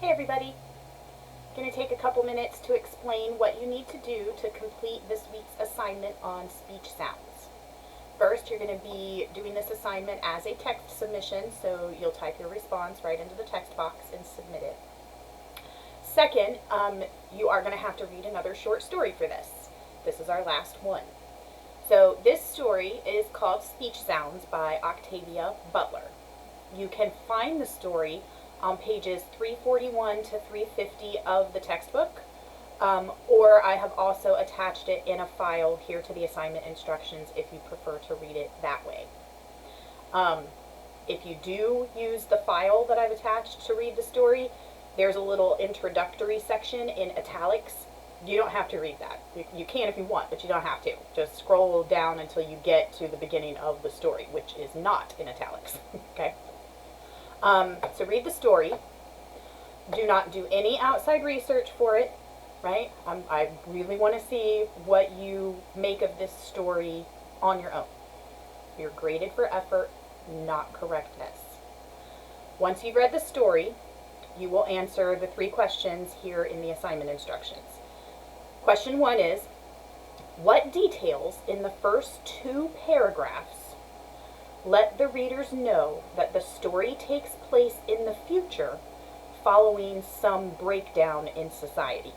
Hey everybody! I'm going to take a couple minutes to explain what you need to do to complete this week's assignment on speech sounds. First, you're going to be doing this assignment as a text submission, so you'll type your response right into the text box and submit it. Second, you are going to have to read another short story for this. This is our last one. So this story is called Speech Sounds by Octavia Butler. You can find the story on pages 341 to 350 of the textbook, or I have also attached it in a file here to the assignment instructions if you prefer to read it that way. If you do use the file that I've attached to read the story, there's a little introductory section in italics. You don't have to read that. You can if you want, but you don't have to. Just scroll down until you get to the beginning of the story, which is not in italics. Okay? So read the story. Do not do any outside research for it, right? I really want to see what you make of this story on your own. You're graded for effort, not correctness. Once you've read the story, you will answer the 3 questions here in the assignment instructions. Question 1 is, what details in the first 2 paragraphs let the readers know that the story takes place in the future following some breakdown in society?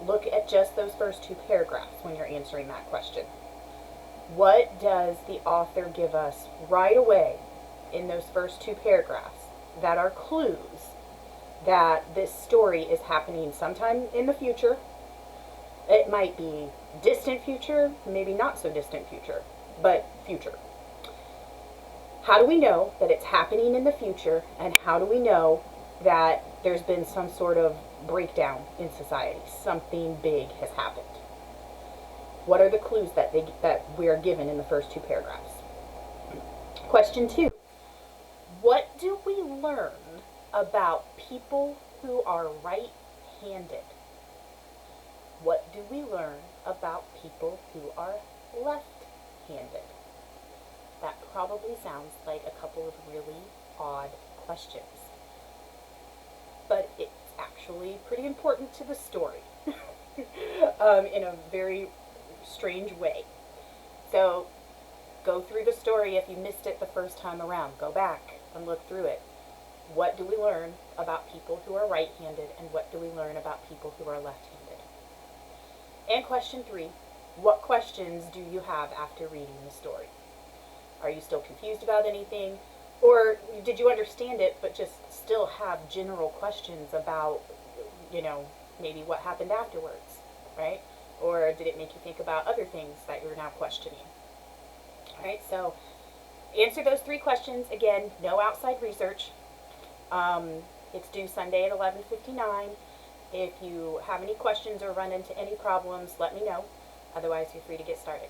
Look at just those first 2 paragraphs when you're answering that question. What does the author give us right away in those first 2 paragraphs that are clues that this story is happening sometime in the future? It might be distant future, maybe not so distant future, but future. How do we know that it's happening in the future, and how do we know that there's been some sort of breakdown in society? Something big has happened. What are the clues that we are given in the first 2 paragraphs? Question 2. What do we learn about people who are right-handed? What do we learn about people who are left-handed? That probably sounds like a couple of really odd questions, but it's actually pretty important to the story in a very strange way. So go through the story if you missed it the first time around. Go back and look through it. What do we learn about people who are right-handed, and what do we learn about people who are left-handed? And question 3, what questions do you have after reading the story? Are you still confused about anything? Or did you understand it but just still have general questions about, maybe what happened afterwards, right? Or did it make you think about other things that you're now questioning? All right, so answer those 3 questions. Again, no outside research. It's due Sunday at 11:59. If you have any questions or run into any problems, let me know. Otherwise, you're free to get started.